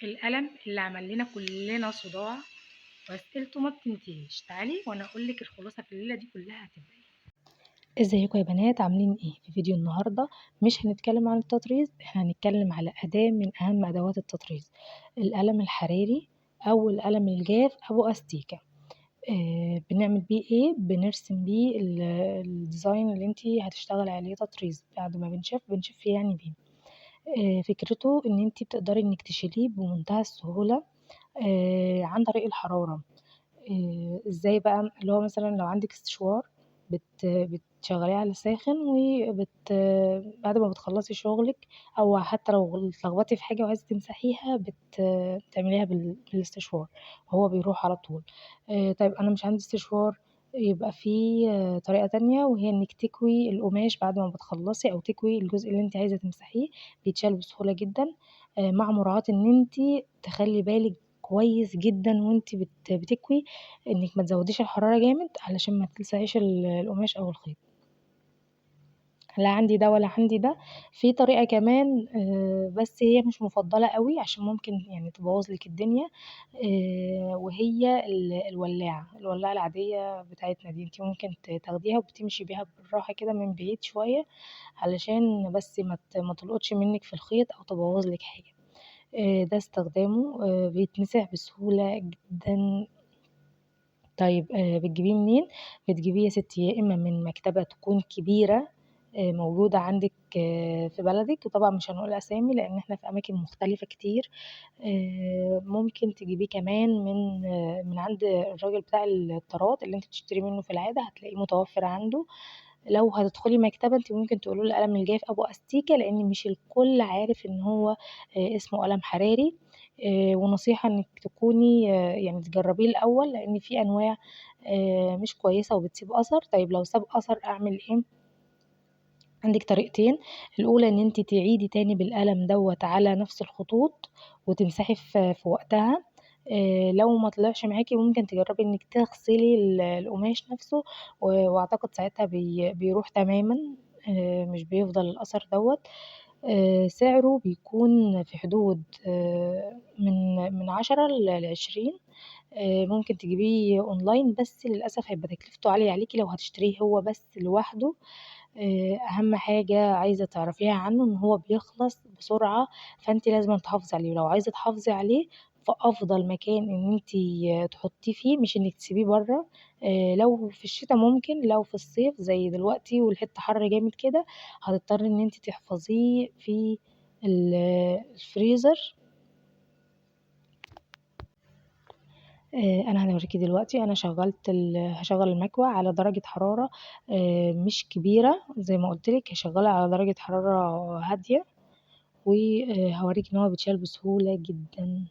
القلم اللي عمل لنا كلنا صداع واسئلته ما بتنتهيش. تعالي وانا اقول لك الخلاصه في الليله دي كلها هتبقى ايه. ازيكم يا بنات، عاملين ايه؟ في فيديو النهارده مش هنتكلم عن التطريز، احنا هنتكلم على اداه من اهم ادوات التطريز، القلم الحراري او القلم الجاف ابو استيكه. بنعمل بيه ايه؟ بنرسم بيه الديزاين اللي انتي هتشتغلي عليه تطريز بعد ما بنشف فيه يعني بيه. فكرته ان انتي بتقدري انك تشيليه بمنتهى السهوله عن طريق الحرارة. إزاي بقى؟ اللي هو مثلًا لو عندِك استشوار بتشغّليه على ساخن بعد ما بتخلّصي شغلِك، أو حتى لو اتلخبطتِ في حاجة وعايزة تمسحيها بتعمليها بالاستشوار وهو بيروح على طول. طيب أنا مش عندي استشوار، يبقى في طريقة تانية، وهي إنِّك تكوي القماش بعد ما بتخلّصي، أو تكوي الجزء اللي أنتِ عايزة تمسحيه، بيتشال بسهولة جدًا، مع مراعاة إن أنتِ تخلّي بالِك كويس جدًا وأنتِ بتكوي إنِّك ما تزوّديش الحرارة جامد علشان ما تلسعيش القماش أو الخيط. لا عندي ده ولا عندي ده. في طريقة كمان بس هي مش مفضلة أوي عشان ممكن يعني تبوّظ لِك الدنيا، وهي الولاعة العادية بتاعتنا دي، أنتِ ممكن تاخديها وبتمشي بيها بالراحة كده من بعيد شوية علشان بس ما تلقطش منِّك في الخيط أو تبوّظ لِك حاجة. ده استخدامه بيتمسح بسهولة جدًا. طيب بتجيبيه منين؟ بتجيبيه يا ستي يا إما من مكتبة تكون كبيرة موجودة عندِك في بلدِك، وطبعًا مش هنقول أسامي لإن إحنا في أماكن مختلفة كتير. ممكن تجيبيه كمان من عند الراجل بتاع الطراد اللي أنتِ بتشتري منه في العادة، هتلاقيه متوفر عنده. لو هتدخلي مكتبة أنتِ ممكن تقولوا له القلم الجاف أبو أستيكة، لإن مش الكل عارف إن هو اسمه قلم حراري. ونصيحة إنِّك تكوني يعني تجربيه الأول، لإن في أنواع مش كويسة وبتسيب أثر. طيب لو ساب أثر أعمل إيه؟ عندِك طريقتين، الأولى إن أنتِ تعيدي تاني بالقلم دوّة على نفس الخطوط وتمسحي في وقتها. لو ما طلعش معاكِ ممكن تجربي إنِّك تغسلي القماش نفسه، وأعتقد ساعتها بيروح تمامًا، مش بيفضل الأثر دوّة. سعره بيكون في حدود من 10 ل20. ممكن تجيبيه أونلاين، بس للأسف هيبقى تكلفته عالية عليكِ لو هتشتريه هو بس لوحده. أهم حاجة عايزة تعرفيها عنه إن هو بيخلص بسرعة، فأنتِ لازمًا تحافظي عليه، ولو عايزة تحافظي عليه فأفضل مكان إن أنتِ تحطيه فيه، مش إنِّك تسيبيه برّه. لو في الشتا ممكن، لو في الصيف زي دلوقتي والحِتّة حَر جامد كده، هتضطري إن أنتِ تحفظيه في ال الفريزر. أنا هاوريكِ دلوقتي، أنا هاشغّل المكوة على درجة حرارة مش كبيرة زي ما قُلت لِك، هاشغّلها على درجة حرارة هادية، وهاوريكِ إن هو بيتشال بسهولة جدًا.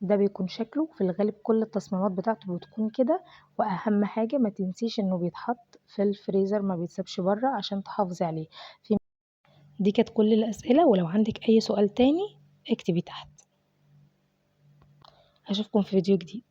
ده بيكون شكله، في الغالب كل التصميمات بتاعته بتكون كده، وأهم حاجة ما تنسيش إنه بيتحط في الفريزر، ما بيتسابش برّه عشان تحافظي عليه. دي كانت كل الأسئلة، ولو عندِك أي سؤال تاني اكتبي تحت. أشوفكم في فيديو جديد.